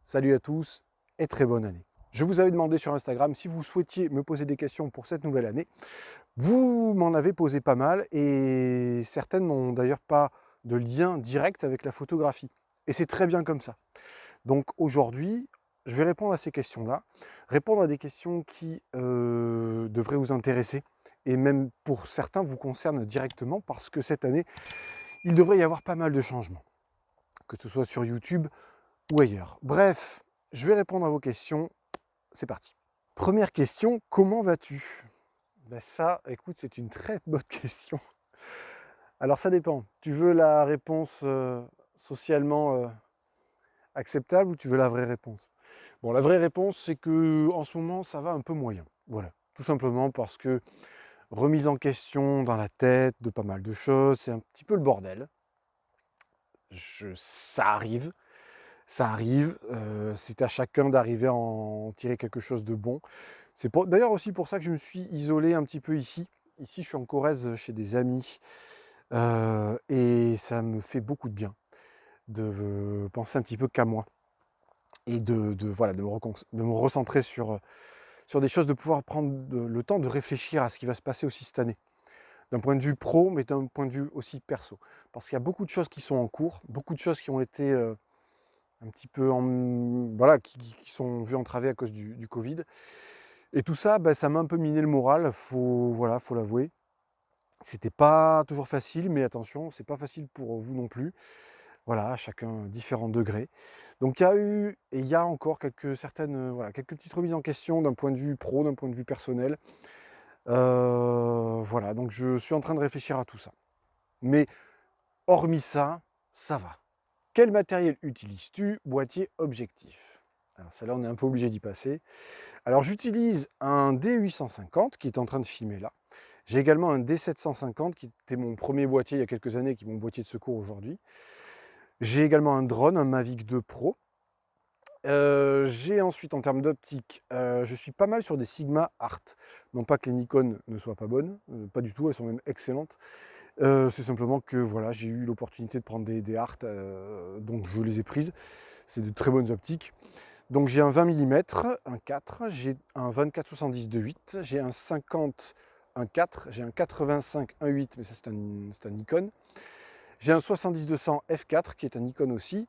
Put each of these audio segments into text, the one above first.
Salut à tous et très bonne année. Je vous avais demandé sur Instagram si vous souhaitiez me poser des questions pour cette nouvelle année. Vous m'en avez posé pas mal et certaines n'ont d'ailleurs pas de lien direct avec la photographie. Et c'est très bien comme ça. Donc aujourd'hui, je vais répondre à ces questions-là, répondre à des questions qui devraient vous intéresser et même pour certains vous concernent directement parce que cette année, il devrait y avoir pas mal de changements, que ce soit sur YouTube ou ailleurs. Bref, je vais répondre à vos questions. C'est parti. Première question, comment vas-tu? Ben ça, écoute, c'est une très bonne question. Alors ça dépend. Tu veux la réponse socialement acceptable ou tu veux la vraie réponse? Bon, la vraie réponse, c'est que en ce moment, ça va un peu moyen. Voilà. Tout simplement parce que remise en question dans la tête de pas mal de choses, c'est un petit peu le bordel. Ça arrive. Ça arrive, c'est à chacun d'arriver à en tirer quelque chose de bon. C'est d'ailleurs aussi pour ça que je me suis isolé un petit peu ici. Ici, je suis en Corrèze chez des amis et ça me fait beaucoup de bien de penser un petit peu qu'à moi et voilà, de me recentrer sur des choses, de pouvoir prendre le temps de réfléchir à ce qui va se passer aussi cette année. D'un point de vue pro, mais d'un point de vue aussi perso. Parce qu'il y a beaucoup de choses qui sont en cours, beaucoup de choses qui ont été un petit peu voilà, qui sont vues entravées à cause du Covid. Et tout ça, bah, ça m'a un peu miné le moral, voilà, faut l'avouer. C'était pas toujours facile, mais attention, c'est pas facile pour vous non plus. Voilà, chacun différents degrés. Donc il y a eu, et il y a encore voilà, quelques petites remises en question d'un point de vue pro, d'un point de vue personnel. Voilà, donc je suis en train de réfléchir à tout ça. Mais hormis ça, ça va. Quel matériel utilises-tu? Boîtier, objectif. Alors celle-là, on est un peu obligé d'y passer. Alors j'utilise un D850 qui est en train de filmer là. J'ai également un D750 qui était mon premier boîtier il y a quelques années, qui est mon boîtier de secours aujourd'hui. J'ai également un drone, un Mavic 2 Pro. J'ai ensuite, en termes d'optique, je suis pas mal sur des Sigma Art. Non pas que les Nikon ne soient pas bonnes, pas du tout, elles sont même excellentes. C'est simplement que voilà, j'ai eu l'opportunité de prendre des Art, donc je les ai prises. C'est de très bonnes optiques. Donc j'ai un 20 mm, un 4, j'ai un 24-70 2.8, j'ai un 50, un 4, j'ai un 85, un 8, mais ça c'est un Nikon. J'ai un 70-200 f4 qui est un Nikon aussi,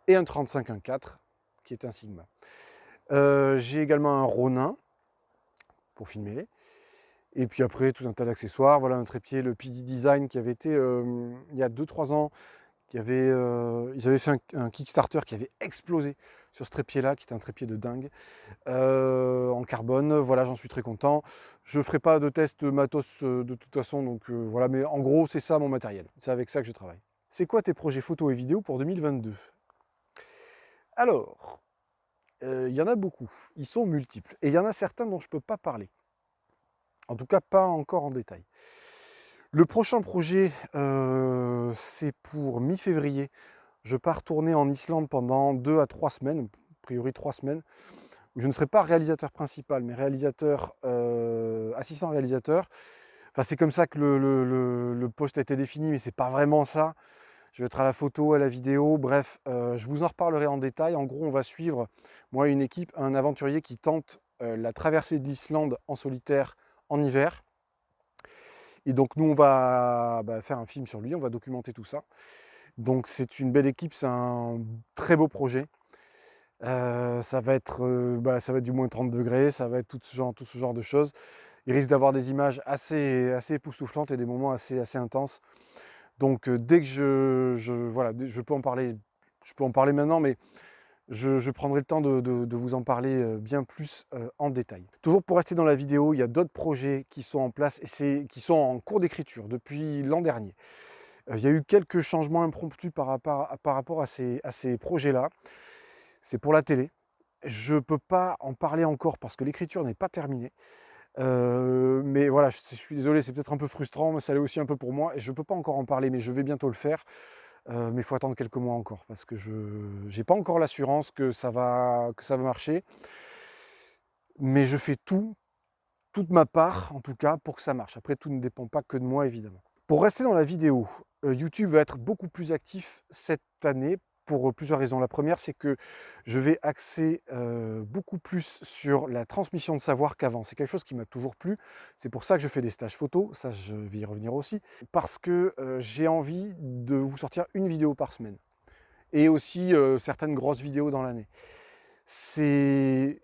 et un 35, un 4 qui est un Sigma. J'ai également un Ronin pour filmer. Et puis après, tout un tas d'accessoires. Voilà un trépied, le PD Design qui avait été, il y a 2-3 ans, ils avaient fait un Kickstarter qui avait explosé sur ce trépied-là, qui était un trépied de dingue, en carbone. Voilà, j'en suis très content. Je ne ferai pas de test matos de toute façon, donc voilà, mais en gros, c'est ça mon matériel. C'est avec ça que je travaille. C'est quoi tes projets photos et vidéos pour 2022? Alors, il y en a beaucoup. Ils sont multiples. Et il y en a certains dont je ne peux pas parler. En tout cas, pas encore en détail. Le prochain projet, c'est pour mi-février. Je pars tourner en Islande pendant 2 à 3 semaines, a priori 3 semaines, où je ne serai pas réalisateur principal, mais réalisateur, assistant réalisateur. Enfin, c'est comme ça que le poste a été défini, mais c'est pas vraiment ça. Je vais être à la photo, à la vidéo, bref, je vous en reparlerai en détail. En gros, on va suivre, moi, une équipe, un aventurier qui tente la traversée de l'Islande en solitaire en hiver. Et donc, nous, on va faire un film sur lui, on va documenter tout ça. Donc, c'est une belle équipe, c'est un très beau projet. Ça va être du moins 30 degrés, ça va être tout ce genre de choses. Il risque d'avoir des images assez époustouflantes et des moments assez intenses. Donc dès que voilà, je peux en parler maintenant, mais je prendrai le temps de vous en parler bien plus en détail. Toujours pour rester dans la vidéo, il y a d'autres projets qui sont en place et qui sont en cours d'écriture depuis l'an dernier. Il y a eu quelques changements impromptus par rapport à ces projets-là. C'est pour la télé. Je ne peux pas en parler encore parce que l'écriture n'est pas terminée. Mais voilà, je suis désolé, c'est peut-être un peu frustrant, mais ça l'est aussi un peu pour moi. Et je ne peux pas encore en parler, mais je vais bientôt le faire. Mais il faut attendre quelques mois encore parce que je n'ai pas encore l'assurance que ça va marcher. Mais je fais toute ma part, en tout cas, pour que ça marche. Après, tout ne dépend pas que de moi, évidemment. Pour rester dans la vidéo, YouTube va être beaucoup plus actif cette année pour plusieurs raisons. La première, c'est que je vais axer beaucoup plus sur la transmission de savoir qu'avant. C'est quelque chose qui m'a toujours plu. C'est pour ça que je fais des stages photo, ça je vais y revenir aussi, parce que j'ai envie de vous sortir une vidéo par semaine. Et aussi certaines grosses vidéos dans l'année. C'est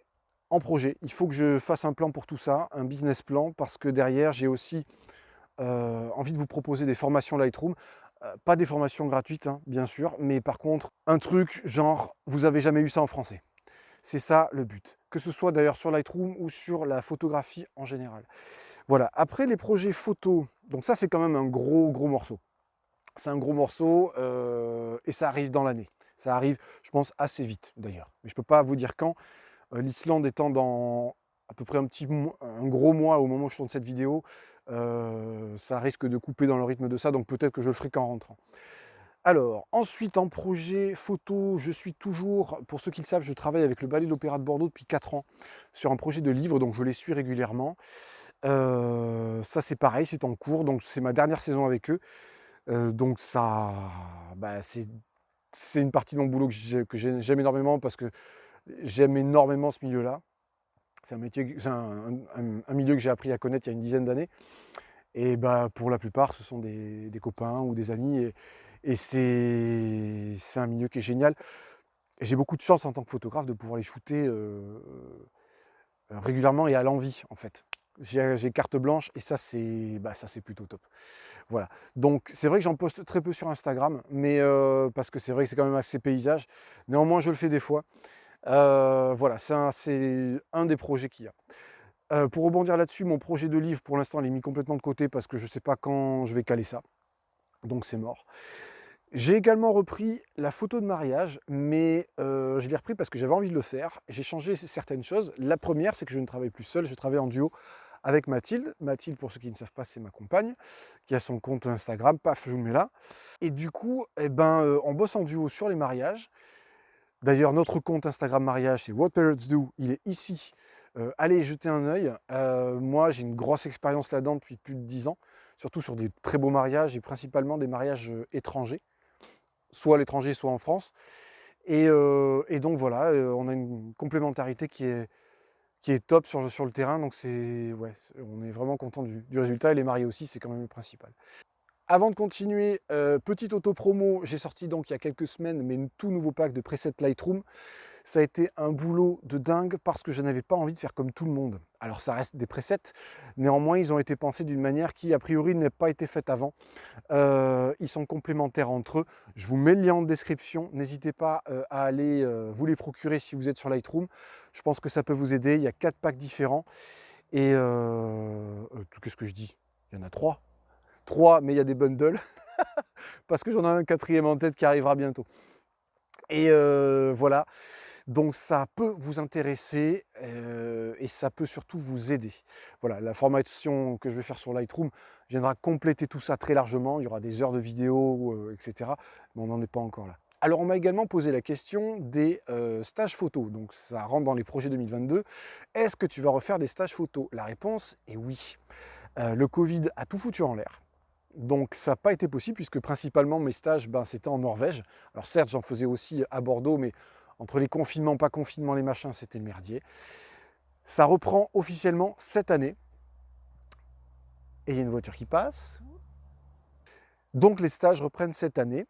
en projet. Il faut que je fasse un plan pour tout ça, un business plan, parce que derrière, j'ai aussi envie de vous proposer des formations Lightroom. Pas des formations gratuites, hein, bien sûr, mais par contre, un truc genre, vous n'avez jamais eu ça en français. C'est ça le but. Que ce soit d'ailleurs sur Lightroom ou sur la photographie en général. Voilà. Après, les projets photos, donc ça, c'est quand même un gros morceau. C'est un gros morceau et ça arrive dans l'année. Ça arrive, je pense, assez vite d'ailleurs. Mais je ne peux pas vous dire quand. L'Islande étant dans à peu près un gros mois au moment où je tourne cette vidéo, ça risque de couper dans le rythme de ça, donc peut-être que je le ferai qu'en rentrant. Alors, ensuite en projet photo, je suis toujours, pour ceux qui le savent, je travaille avec le Ballet de l'Opéra de Bordeaux depuis 4 ans sur un projet de livre, donc je les suis régulièrement. Ça c'est pareil, c'est en cours, donc c'est ma dernière saison avec eux. Donc ça, bah, c'est une partie de mon boulot que j'aime énormément parce que j'aime énormément ce milieu-là. C'est un métier, c'est un milieu que j'ai appris à connaître il y a une dizaine d'années. Et bah, pour la plupart, ce sont des copains ou des amis. Et c'est un milieu qui est génial. Et j'ai beaucoup de chance en tant que photographe de pouvoir les shooter régulièrement et à l'envie, en fait. J'ai carte blanche et ça, c'est plutôt top. Voilà. Donc, c'est vrai que j'en poste très peu sur Instagram, mais parce que c'est vrai que c'est quand même assez paysage. Néanmoins, je le fais des fois. Voilà, c'est un des projets qu'il y a. Pour rebondir là-dessus, mon projet de livre, pour l'instant, il est mis complètement de côté parce que je ne sais pas quand je vais caler ça. Donc, c'est mort. J'ai également repris la photo de mariage, mais je l'ai repris parce que j'avais envie de le faire. J'ai changé certaines choses. La première, c'est que je ne travaille plus seul, je travaille en duo avec Mathilde. Mathilde, pour ceux qui ne savent pas, c'est ma compagne, qui a son compte Instagram, paf, je vous le mets là. Et du coup, eh ben, on bosse en duo sur les mariages. D'ailleurs, notre compte Instagram mariage, c'est What Parents Do, il est ici. Allez y jeter un œil. Moi, j'ai une grosse expérience là-dedans depuis plus de 10 ans, surtout sur des très beaux mariages et principalement des mariages étrangers, soit à l'étranger, soit en France. Et donc voilà, on a une complémentarité qui est top sur le terrain, donc ouais, on est vraiment content du résultat, et les mariés aussi, c'est quand même le principal. Avant de continuer, petite auto-promo, j'ai sorti donc il y a quelques semaines mes tout nouveau pack de presets Lightroom. Ça a été un boulot de dingue parce que je n'avais pas envie de faire comme tout le monde. Alors ça reste des presets, néanmoins ils ont été pensés d'une manière qui a priori n'a pas été faite avant. Ils sont complémentaires entre eux. Je vous mets le lien en description, n'hésitez pas à aller vous les procurer si vous êtes sur Lightroom. Je pense que ça peut vous aider, il y a 4 packs différents. Et qu'est-ce que je dis? Il y en a 3. 3, mais il y a des bundles, parce que j'en ai un 4e en tête qui arrivera bientôt. Et voilà, donc ça peut vous intéresser et ça peut surtout vous aider. Voilà, la formation que je vais faire sur Lightroom viendra compléter tout ça très largement. Il y aura des heures de vidéo, etc. Mais on n'en est pas encore là. Alors on m'a également posé la question des stages photos. Donc ça rentre dans les projets 2022. Est-ce que tu vas refaire des stages photos? La réponse est oui. Le Covid a tout foutu en l'air. Donc ça n'a pas été possible puisque principalement mes stages, c'était en Norvège. Alors certes, j'en faisais aussi à Bordeaux, mais entre les confinements, pas confinements, les machins, c'était le merdier. Ça reprend officiellement cette année. Et il y a une voiture qui passe. Donc les stages reprennent cette année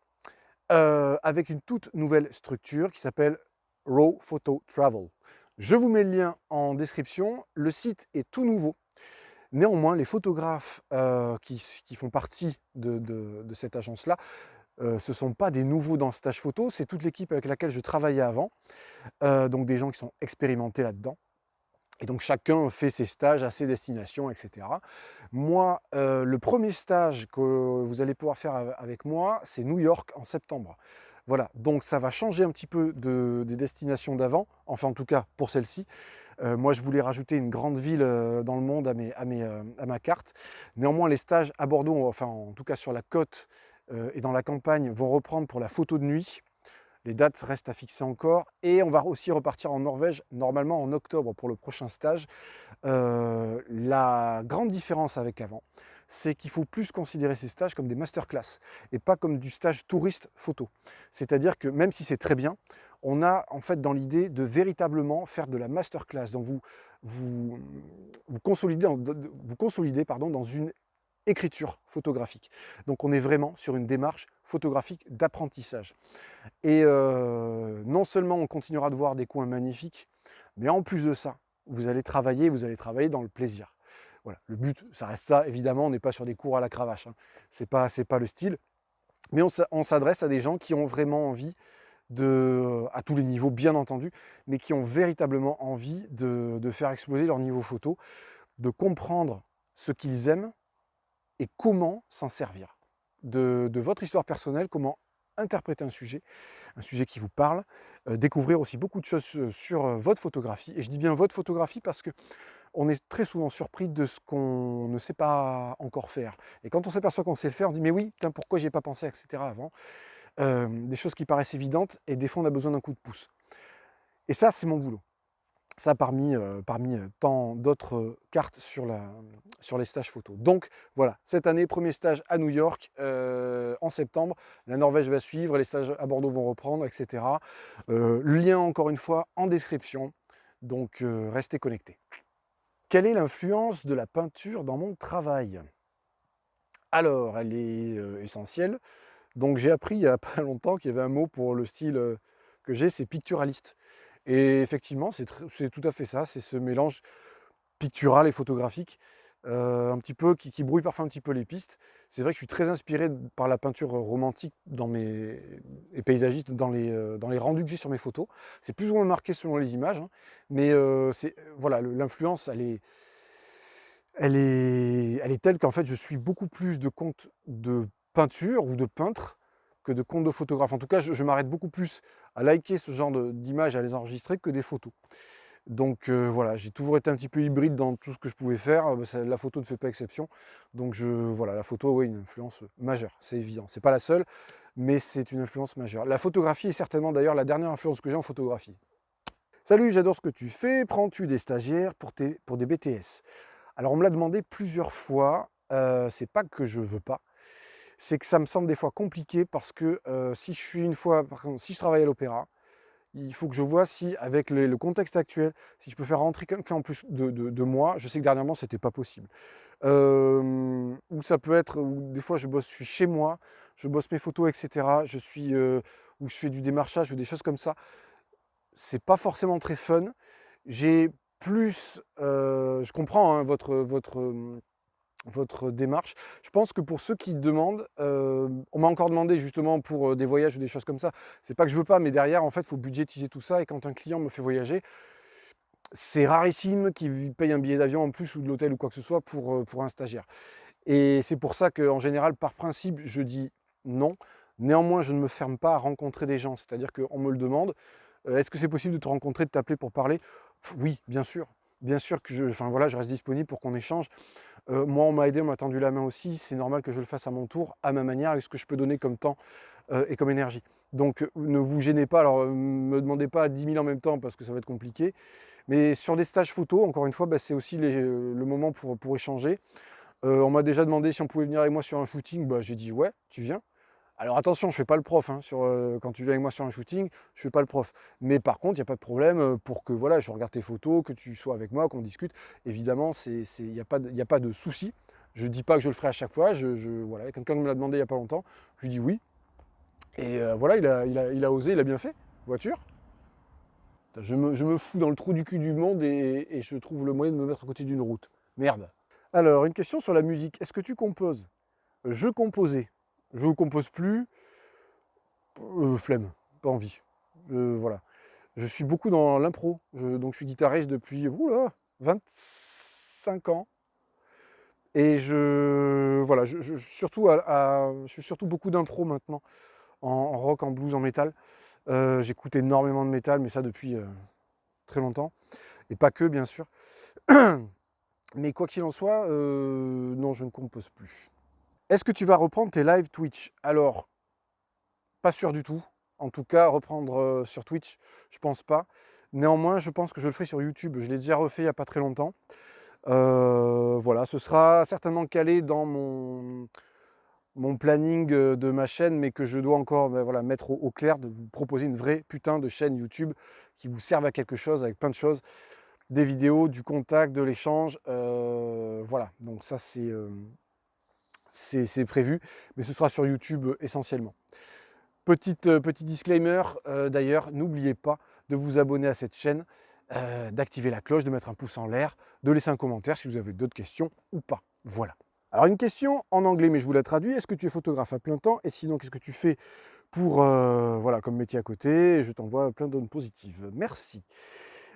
avec une toute nouvelle structure qui s'appelle Raw Photo Travel. Je vous mets le lien en description. Le site est tout nouveau. Néanmoins, les photographes qui font partie de cette agence-là, ce ne sont pas des nouveaux dans le stage photo, c'est toute l'équipe avec laquelle je travaillais avant, donc des gens qui sont expérimentés là-dedans. Et donc chacun fait ses stages à ses destinations, etc. Moi, le premier stage que vous allez pouvoir faire avec moi, c'est New York en septembre. Voilà, donc ça va changer un petit peu des destinations d'avant, enfin en tout cas pour celle-ci. Moi, je voulais rajouter une grande ville dans le monde à ma carte. Néanmoins, les stages à Bordeaux, enfin en tout cas sur la côte et dans la campagne, vont reprendre pour la photo de nuit. Les dates restent à fixer encore. Et on va aussi repartir en Norvège, normalement en octobre pour le prochain stage. La grande différence avec avant, c'est qu'il faut plus considérer ces stages comme des masterclass et pas comme du stage touriste photo. C'est-à-dire que même si c'est très bien, on a en fait dans l'idée de véritablement faire de la masterclass. Donc vous, vous consolidez pardon, dans une écriture photographique. Donc on est vraiment sur une démarche photographique d'apprentissage. Et non seulement on continuera de voir des coins magnifiques, mais en plus de ça, vous allez travailler dans le plaisir. Voilà, le but, ça reste ça, évidemment, on n'est pas sur des cours à la cravache, hein. C'est pas le style, mais on s'adresse à des gens qui ont vraiment envie à tous les niveaux bien entendu, mais qui ont véritablement envie de faire exploser leur niveau photo, de comprendre ce qu'ils aiment et comment s'en servir. De votre histoire personnelle, comment interpréter un sujet qui vous parle, découvrir aussi beaucoup de choses sur votre photographie. Et je dis bien votre photographie parce qu'on est très souvent surpris de ce qu'on ne sait pas encore faire. Et quand on s'aperçoit qu'on sait le faire, on dit mais oui, putain, pourquoi j'y ai pas pensé, etc. avant. Des choses qui paraissent évidentes et des fois on a besoin d'un coup de pouce. Et ça, c'est mon boulot. Ça parmi tant d'autres cartes sur les stages photo. Donc voilà, cette année, premier stage à New York en septembre. La Norvège va suivre, les stages à Bordeaux vont reprendre, etc. Le lien, encore une fois, en description. Donc restez connectés. Quelle est l'influence de la peinture dans mon travail? Alors, elle est essentielle. Donc j'ai appris il n'y a pas longtemps qu'il y avait un mot pour le style que j'ai, c'est picturaliste. Et effectivement, c'est tout à fait ça, c'est ce mélange pictural et photographique, un petit peu qui brouille parfois un petit peu les pistes. C'est vrai que je suis très inspiré par la peinture romantique et paysagiste dans les rendus que j'ai sur mes photos. C'est plus ou moins marqué selon les images, hein, mais voilà, l'influence, elle est telle qu'en fait, je suis beaucoup plus de comptes de peinture ou de peintre que de comptes de photographe. En tout cas, je m'arrête beaucoup plus à liker ce genre d'images, à les enregistrer, que des photos. Donc voilà, j'ai toujours été un petit peu hybride dans tout ce que je pouvais faire. La photo ne fait pas exception. Donc voilà, la photo, oui, une influence majeure, c'est évident. C'est pas la seule, mais c'est une influence majeure. La photographie est certainement d'ailleurs la dernière influence que j'ai en photographie. Salut, j'adore ce que tu fais. Prends-tu des stagiaires pour des BTS? Alors on me l'a demandé plusieurs fois, c'est pas que je veux pas, c'est que ça me semble des fois compliqué parce que si je suis par exemple, si je travaille à l'opéra, il faut que je vois si, avec le contexte actuel, si je peux faire rentrer quelqu'un en plus de moi. Je sais que dernièrement, c'était pas possible. Ou ça peut être, ou des fois je suis chez moi, je bosse mes photos, etc. Ou je fais du démarchage ou des choses comme ça. C'est pas forcément très fun. J'ai plus, je comprends hein, votre démarche. Je pense que pour ceux qui demandent, on m'a encore demandé justement pour des voyages ou des choses comme ça. C'est pas que je veux pas, mais derrière, en fait, il faut budgétiser tout ça. Et quand un client me fait voyager, c'est rarissime qu'il paye un billet d'avion en plus ou de l'hôtel ou quoi que ce soit pour un stagiaire. Et c'est pour ça qu'en général, par principe, je dis non. Néanmoins, je ne me ferme pas à rencontrer des gens. C'est-à-dire qu'on me le demande. Est-ce que c'est possible de te rencontrer, de t'appeler pour parler? Oui, bien sûr. Bien sûr que enfin, voilà, je reste disponible pour qu'on échange. Moi, on m'a aidé, on m'a tendu la main aussi. C'est normal que je le fasse à mon tour, à ma manière, avec ce que je peux donner comme temps et comme énergie. Donc, ne vous gênez pas. Alors, me demandez pas 10 000 en même temps parce que ça va être compliqué. Mais sur des stages photo, encore une fois, bah, c'est aussi le moment pour échanger. On m'a déjà demandé si on pouvait venir avec moi sur un shooting. Bah, j'ai dit ouais, tu viens. Alors attention, je ne fais pas le prof, hein, quand tu viens avec moi sur un shooting, je ne fais pas le prof. Mais par contre, il n'y a pas de problème pour que voilà, je regarde tes photos, que tu sois avec moi, qu'on discute. Évidemment, il n'y a pas de souci. Je ne dis pas que je le ferai à chaque fois. Voilà, quelqu'un me l'a demandé il n'y a pas longtemps. Je lui dis oui. Et voilà, il a osé, il a bien fait. Voiture. Je me fous dans le trou du cul du monde et je trouve le moyen de me mettre à côté d'une route. Merde. Alors, une question sur la musique. Est-ce que tu composes? Je composais. Je ne compose plus. Flemme, pas envie. Voilà. Je suis beaucoup dans l'impro. Donc je suis guitariste depuis 25 ans. Et voilà, je suis surtout beaucoup d'impro maintenant, en rock, en blues, en métal. J'écoute énormément de métal, mais ça depuis très longtemps. Et pas que, bien sûr. Mais quoi qu'il en soit, non, je ne compose plus. Est-ce que tu vas reprendre tes live Twitch? Alors, pas sûr du tout. En tout cas, reprendre sur Twitch, je pense pas. Néanmoins, je pense que je le ferai sur YouTube. Je l'ai déjà refait il n'y a pas très longtemps. Voilà, ce sera certainement calé dans mon planning de ma chaîne, mais que je dois encore voilà, mettre au clair, de vous proposer une vraie putain de chaîne YouTube qui vous serve à quelque chose, avec plein de choses, des vidéos, du contact, de l'échange. Voilà, donc ça c'est prévu, mais ce sera sur YouTube essentiellement. Petit disclaimer, d'ailleurs, n'oubliez pas de vous abonner à cette chaîne, d'activer la cloche, de mettre un pouce en l'air, de laisser un commentaire si vous avez d'autres questions ou pas. Voilà. Alors une question en anglais, mais je vous la traduis. Est-ce que tu es photographe à plein temps? Et sinon, qu'est-ce que tu fais pour, voilà, comme métier à côté? Je t'envoie plein d'ondes positives. Merci.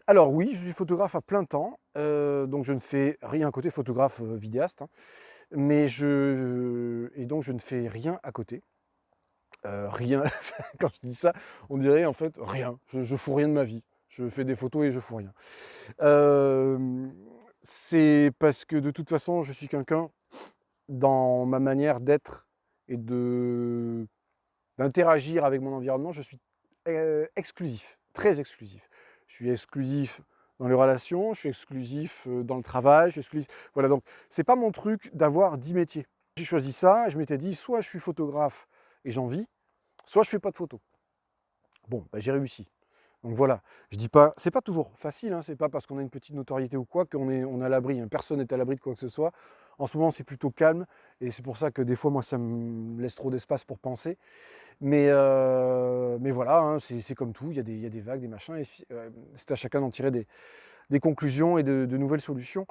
Alors oui, je suis photographe à plein temps, donc je ne fais rien à côté, photographe vidéaste, hein, et donc je ne fais rien à côté. Rien, quand je dis ça, on dirait en fait rien. Je fous rien de ma vie. Je fais des photos et je fous rien. C'est parce que de toute façon, je suis quelqu'un, dans ma manière d'être et d'interagir avec mon environnement, je suis exclusif, très exclusif. Je suis exclusif dans les relations, je suis exclusif dans le travail, je suis exclusif. Voilà, donc c'est pas mon truc d'avoir 10 métiers. J'ai choisi ça et je m'étais dit, soit je suis photographe et j'en vis, soit je fais pas de photos. Bon, bah, j'ai réussi. Donc voilà, je dis pas, c'est pas toujours facile, hein, c'est pas parce qu'on a une petite notoriété ou quoi qu'on est à l'abri, hein, personne n'est à l'abri de quoi que ce soit. En ce moment, c'est plutôt calme, et c'est pour ça que des fois, moi, ça me laisse trop d'espace pour penser. Mais voilà, hein, c'est comme tout, il y a des vagues, des machins, et c'est à chacun d'en tirer des conclusions et de nouvelles solutions.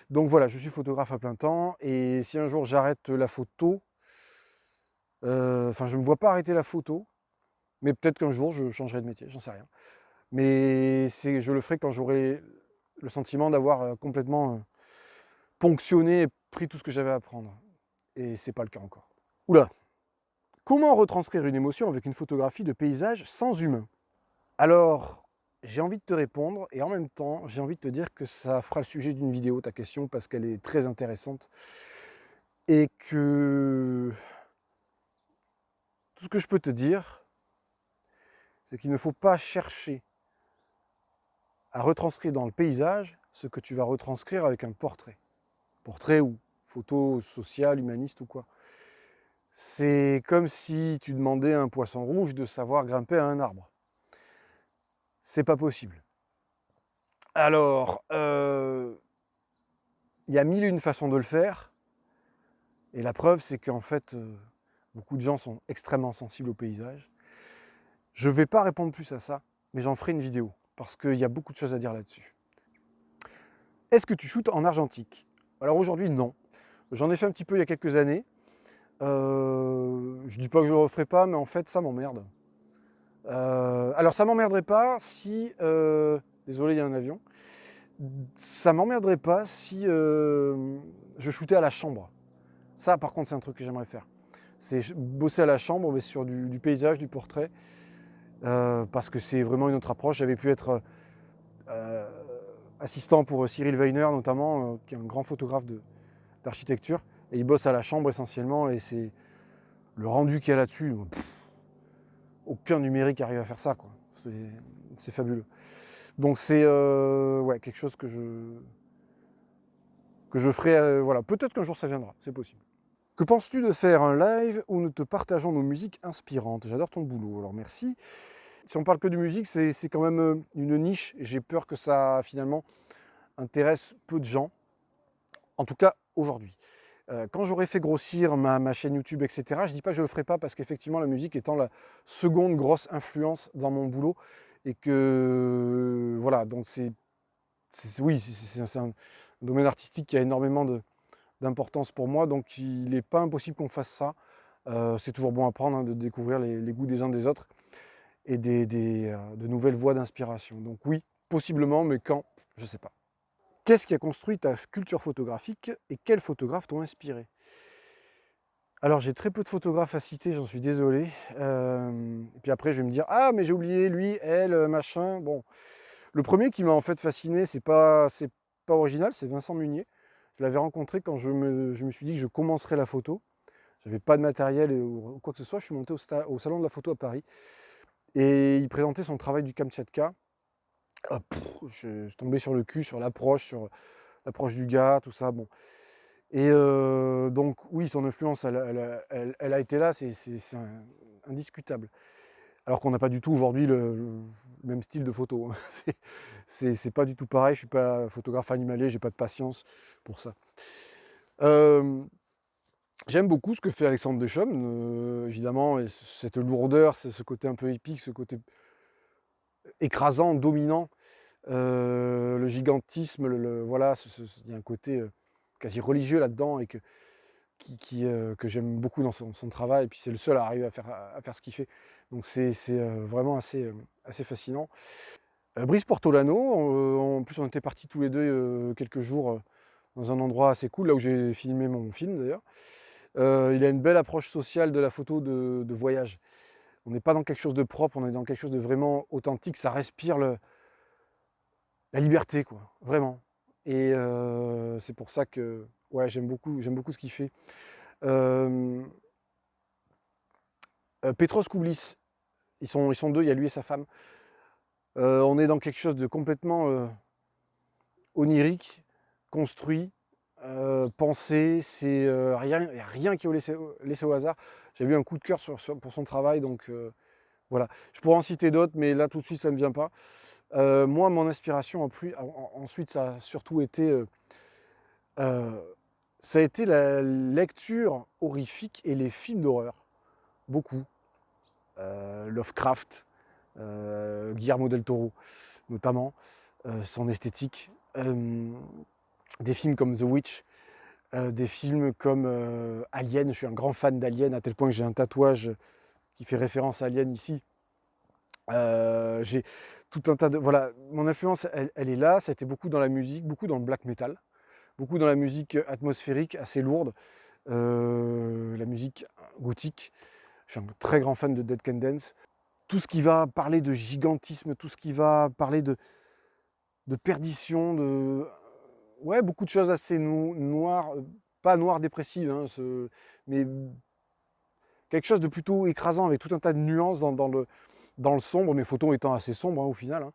Donc voilà, je suis photographe à plein temps, et si un jour j'arrête la photo, enfin, je ne me vois pas arrêter la photo, mais peut-être qu'un jour, je changerai de métier, j'en sais rien. Mais je le ferai quand j'aurai le sentiment d'avoir complètement ponctionné et pris tout ce que j'avais à prendre. Et c'est pas le cas encore. Oula! Comment retranscrire une émotion avec une photographie de paysage sans humain? Alors, j'ai envie de te répondre, et en même temps, j'ai envie de te dire que ça fera le sujet d'une vidéo, ta question, parce qu'elle est très intéressante. Et que tout ce que je peux te dire, c'est qu'il ne faut pas chercher à retranscrire dans le paysage ce que tu vas retranscrire avec un portrait. Portrait ou photo sociale, humaniste ou quoi. C'est comme si tu demandais à un poisson rouge de savoir grimper à un arbre. C'est pas possible. Alors, y a mille et une façons de le faire, et la preuve, c'est qu'en fait, beaucoup de gens sont extrêmement sensibles au paysage. Je ne vais pas répondre plus à ça, mais j'en ferai une vidéo, parce qu'il y a beaucoup de choses à dire là-dessus. Est-ce que tu shootes en argentique? Alors aujourd'hui, non. J'en ai fait un petit peu il y a quelques années. Je dis pas que je le referai pas, mais en fait, ça m'emmerde. Alors, ça m'emmerderait pas si... désolé, il y a un avion. Ça m'emmerderait pas si je shootais à la chambre. Ça, par contre, c'est un truc que j'aimerais faire. C'est bosser à la chambre, mais sur du paysage, du portrait. Parce que c'est vraiment une autre approche. J'avais pu être assistant pour Cyril Weiner, notamment, qui est un grand photographe d'architecture. Et il bosse à la chambre essentiellement, et c'est le rendu qu'il y a là-dessus. Aucun numérique arrive à faire ça, quoi. C'est fabuleux. Donc c'est ouais, quelque chose que je ferai, voilà. Peut-être qu'un jour ça viendra, c'est possible. Que penses-tu de faire un live où nous te partageons nos musiques inspirantes? J'adore ton boulot, alors merci. Si on parle que de musique, c'est quand même une niche, et j'ai peur que ça, finalement, intéresse peu de gens. En tout cas, aujourd'hui. Quand j'aurai fait grossir ma chaîne YouTube, etc., je ne dis pas que je ne le ferai pas, parce qu'effectivement, la musique étant la seconde grosse influence dans mon boulot, et que, voilà, donc oui, c'est un domaine artistique qui a énormément d'importance pour moi, donc il n'est pas impossible qu'on fasse ça. C'est toujours bon à prendre, hein, de découvrir les goûts des uns des autres, et de nouvelles voies d'inspiration. Donc oui, possiblement, mais quand, je ne sais pas. Qu'est-ce qui a construit ta culture photographique, et quels photographes t'ont inspiré? Alors j'ai très peu de photographes à citer, j'en suis désolé. Et puis après je vais me dire, ah mais j'ai oublié lui, elle, machin. Bon, le premier qui m'a en fait fasciné, c'est pas original, c'est Vincent Munier. Je l'avais rencontré quand je me suis dit que je commencerais la photo. J'avais pas de matériel ou quoi que ce soit, je suis monté au salon de la photo à Paris, et il présentait son travail du Kamtchatka. Ah, je tombais sur le cul, sur l'approche, sur l'approche du gars, tout ça, bon. Et donc oui, son influence, elle a été là, c'est indiscutable. Alors qu'on n'a pas du tout aujourd'hui le même style de photo, hein. C'est pas du tout pareil, je suis pas photographe animalier, j'ai pas de patience pour ça. Hem, J'aime beaucoup ce que fait Alexandre Deschamps, évidemment, et cette lourdeur, ce côté un peu épique, ce côté écrasant, dominant, le gigantisme, voilà, il y a un côté, quasi religieux là-dedans et que j'aime beaucoup dans son travail. Et puis c'est le seul à arriver à faire ce qu'il fait. Donc c'est vraiment assez fascinant. Brice Portolano, en plus on était partis tous les deux quelques jours dans un endroit assez cool, là où j'ai filmé mon film d'ailleurs. Il a une belle approche sociale de la photo de voyage. On n'est pas dans quelque chose de propre, on est dans quelque chose de vraiment authentique, ça respire la liberté, quoi, vraiment. Et c'est pour ça que ouais, j'aime beaucoup ce qu'il fait. Euh, Petros Koublis, ils sont deux, il y a lui et sa femme. On est dans quelque chose de complètement onirique, construit, pensé. C'est rien, il n'y a rien qui est laissé au hasard. J'ai vu un coup de cœur pour son travail, donc voilà. Je pourrais en citer d'autres, mais là tout de suite ça ne me vient pas. Moi, mon inspiration ensuite, ça a surtout été, ça a été la lecture horrifique et les films d'horreur, beaucoup. Lovecraft, Guillermo del Toro notamment, son esthétique, des films comme The Witch, des films comme Alien. Je suis un grand fan d'Alien à tel point que j'ai un tatouage qui fait référence à Alien ici. J'ai tout un tas de... Voilà, mon influence, elle est là. Ça a été beaucoup dans la musique, beaucoup dans le black metal, beaucoup dans la musique atmosphérique, assez lourde, la musique gothique. Je suis un très grand fan de Dead Can Dance. Tout ce qui va parler de gigantisme, tout ce qui va parler de perdition, ouais, beaucoup de choses assez noires, pas noires dépressives, hein, mais quelque chose de plutôt écrasant avec tout un tas de nuances dans le sombre, mes photos étant assez sombres, hein, au final, hein.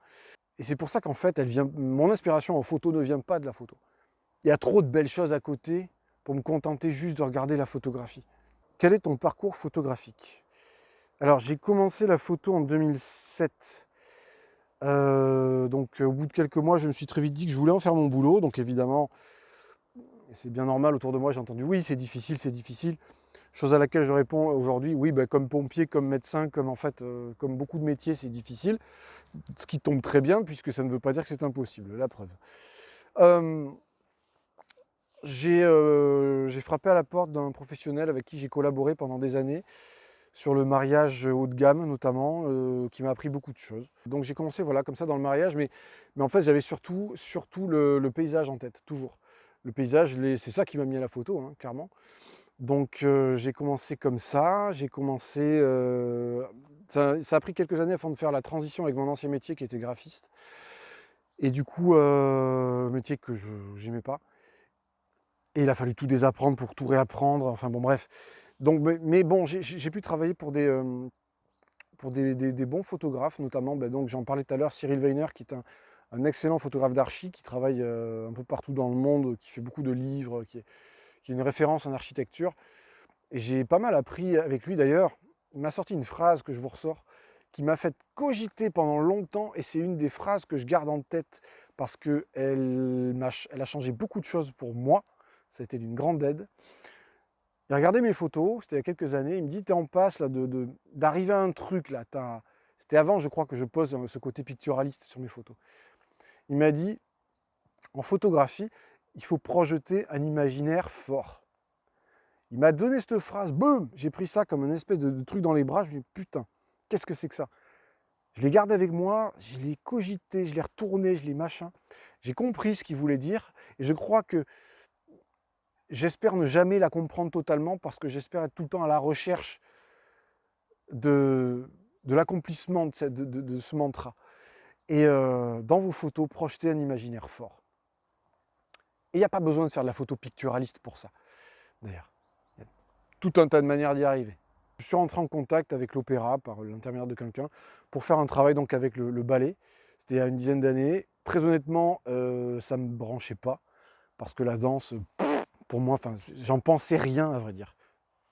Et c'est pour ça qu'en fait, mon inspiration en photo ne vient pas de la photo. Il y a trop de belles choses à côté pour me contenter juste de regarder la photographie. Quel est ton parcours photographique? Alors, j'ai commencé la photo en 2007. Donc au bout de quelques mois, je me suis très vite dit que je voulais en faire mon boulot. Donc évidemment, c'est bien normal, autour de moi, j'ai entendu oui, c'est difficile, c'est difficile. Chose à laquelle je réponds aujourd'hui, oui, ben, comme pompier, comme médecin, comme en fait, comme beaucoup de métiers, c'est difficile. Ce qui tombe très bien, puisque ça ne veut pas dire que c'est impossible, la preuve. Euh, j'ai frappé à la porte d'un professionnel avec qui j'ai collaboré pendant des années, sur le mariage haut de gamme notamment, qui m'a appris beaucoup de choses. Donc j'ai commencé voilà, comme ça dans le mariage, mais en fait j'avais surtout le paysage en tête, toujours. Le paysage, c'est ça qui m'a mis à la photo, hein, clairement. Donc j'ai commencé comme ça, ça a pris quelques années avant de faire la transition avec mon ancien métier qui était graphiste. Et du coup, métier que je n'aimais pas. Et il a fallu tout désapprendre pour tout réapprendre, enfin bon bref. Donc, mais bon, j'ai pu travailler pour des bons photographes, notamment, donc j'en parlais tout à l'heure, Cyril Weiner, qui est un excellent photographe d'archi, qui travaille un peu partout dans le monde, qui fait beaucoup de livres, qui est une référence en architecture. Et j'ai pas mal appris avec lui d'ailleurs. Il m'a sorti une phrase que je vous ressors, qui m'a fait cogiter pendant longtemps, et c'est une des phrases que je garde en tête, parce qu'elle a changé beaucoup de choses pour moi. Ça a été d'une grande aide. Il regardait mes photos, c'était il y a quelques années, il me dit, t'es en passe là, d'arriver à un truc là. C'était avant, je crois, que je pose ce côté picturaliste sur mes photos. Il m'a dit, en photographie, il faut projeter un imaginaire fort. Il m'a donné cette phrase, boum, j'ai pris ça comme une espèce de truc dans les bras, je me dis, putain, qu'est-ce que c'est que ça? Je l'ai gardé avec moi, je l'ai cogité, je l'ai retourné, je l'ai machin. J'ai compris ce qu'il voulait dire, et je crois que j'espère ne jamais la comprendre totalement, parce que j'espère être tout le temps à la recherche de l'accomplissement de ce mantra. Et dans vos photos, projetez un imaginaire fort. Et il n'y a pas besoin de faire de la photo picturaliste pour ça, d'ailleurs. Il y a tout un tas de manières d'y arriver. Je suis rentré en contact avec l'opéra par l'intermédiaire de quelqu'un pour faire un travail donc avec le ballet. C'était il y a une dizaine d'années. Très honnêtement, ça ne me branchait pas. parce que la danse, pour moi, enfin, j'en pensais rien à vrai dire.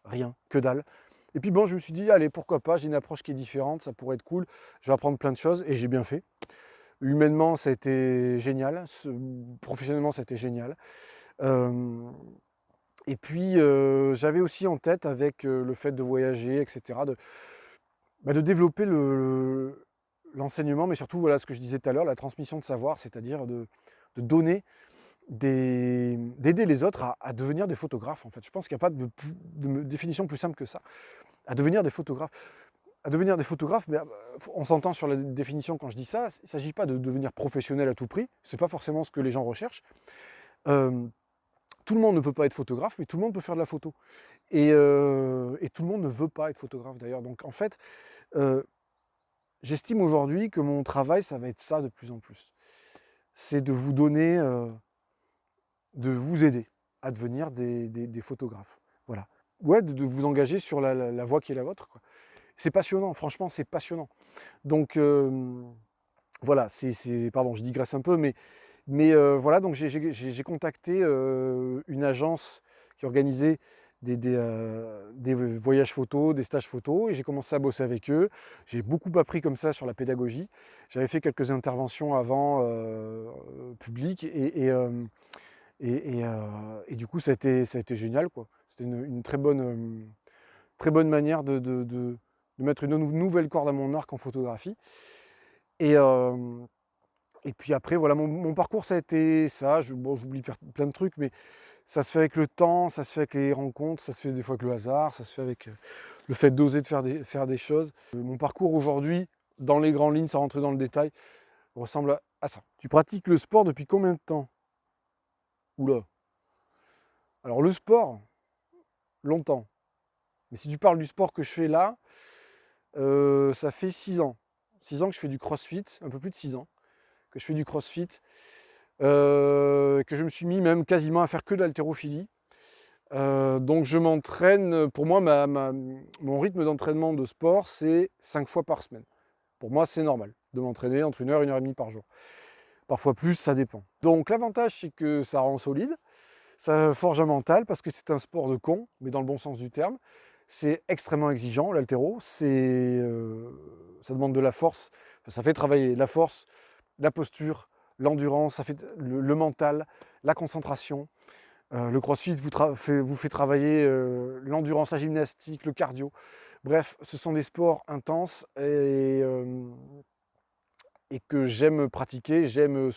Rien, que dalle. Et puis bon, je me suis dit, allez, pourquoi pas, j'ai une approche qui est différente, ça pourrait être cool, je vais apprendre plein de choses, et j'ai bien fait. Humainement, ça a été génial, professionnellement, ça a été génial. Et puis, j'avais aussi en tête, avec le fait de voyager, etc., de développer l'enseignement, mais surtout, voilà ce que je disais tout à l'heure, la transmission de savoir, c'est-à-dire de donner, d'aider les autres à devenir des photographes, en fait. Je pense qu'il n'y a pas de définition plus simple que ça. À devenir des photographes. À devenir des photographes, mais on s'entend sur la définition quand je dis ça, il ne s'agit pas de devenir professionnel à tout prix, ce n'est pas forcément ce que les gens recherchent. Tout le monde ne peut pas être photographe, mais tout le monde peut faire de la photo. Et tout le monde ne veut pas être photographe d'ailleurs. Donc en fait, j'estime aujourd'hui que mon travail, ça va être ça de plus en plus. C'est de vous donner, de vous aider à devenir des photographes. Voilà. Ouais, de vous engager sur la voie qui est la vôtre, quoi. C'est passionnant, franchement, c'est passionnant. Donc voilà, pardon, je digresse un peu, mais voilà, donc j'ai contacté une agence qui organisait des voyages photos, des stages photos, et j'ai commencé à bosser avec eux. J'ai beaucoup appris comme ça sur la pédagogie. J'avais fait quelques interventions avant publiques, et du coup, ça a été génial, quoi. C'était une très bonne manière de mettre une nouvelle corde à mon arc en photographie. Et puis après, voilà, mon parcours, ça a été ça. Bon, j'oublie plein de trucs, mais ça se fait avec le temps, ça se fait avec les rencontres, ça se fait des fois avec le hasard, ça se fait avec le fait d'oser de faire des choses. Mon parcours aujourd'hui, dans les grandes lignes, sans rentrer dans le détail, ressemble à ça. Tu pratiques le sport depuis combien de temps? Oula. Alors le sport, longtemps. Mais si tu parles du sport que je fais là, ça fait 6 ans. 6 ans que je fais du crossfit, un peu plus de 6 ans que je fais du crossfit, que je me suis mis même quasiment à faire que de l'haltérophilie. Donc je m'entraîne, pour moi, mon rythme d'entraînement de sport, c'est 5 fois par semaine. Pour moi, c'est normal de m'entraîner entre 1 heure et 1 heure et demie par jour. Parfois plus, ça dépend. Donc l'avantage, c'est que ça rend solide, ça forge un mental, parce que c'est un sport de con, mais dans le bon sens du terme. C'est extrêmement exigeant, l'haltéro, ça demande de la force, enfin, ça fait travailler la force, la posture, l'endurance, ça fait le mental, la concentration. Le crossfit vous fait travailler l'endurance, la gymnastique, le cardio. Bref, ce sont des sports intenses et que j'aime pratiquer. J'aime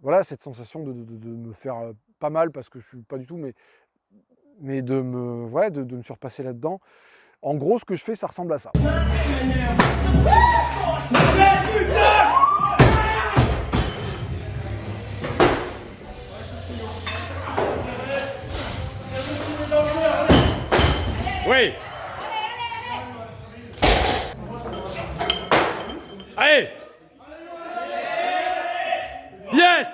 voilà, cette sensation de me faire pas mal, parce que je suis pas du tout, mais ouais, de me surpasser là-dedans. En gros, ce que je fais, ça ressemble à ça. Oui. Allez. Yes.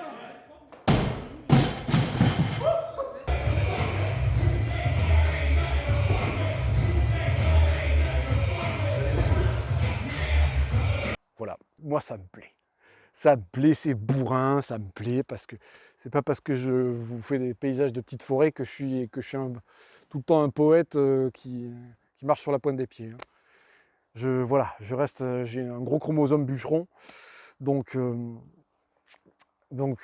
Voilà, moi ça me plaît. Ça me plaît, c'est bourrin, ça me plaît, parce que c'est pas parce que je vous fais des paysages de petites forêts que je suis tout le temps un poète qui marche sur la pointe des pieds, hein. Voilà, j'ai un gros chromosome bûcheron, donc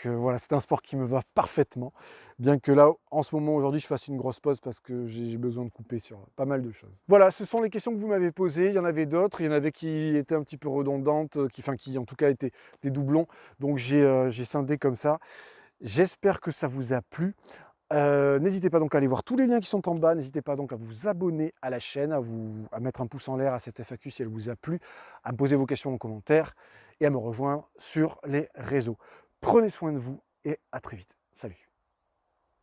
voilà, c'est un sport qui me va parfaitement, bien que là, en ce moment, aujourd'hui, je fasse une grosse pause parce que j'ai besoin de couper sur pas mal de choses. Voilà, ce sont les questions que vous m'avez posées. Il y en avait d'autres, il y en avait qui étaient un petit peu redondantes, qui en tout cas étaient des doublons, donc j'ai scindé comme ça. J'espère que ça vous a plu. N'hésitez pas donc à aller voir tous les liens qui sont en bas, n'hésitez pas donc à vous abonner à la chaîne, à mettre un pouce en l'air à cette FAQ si elle vous a plu, à me poser vos questions en commentaire et à me rejoindre sur les réseaux. Prenez soin de vous et à très vite. Salut!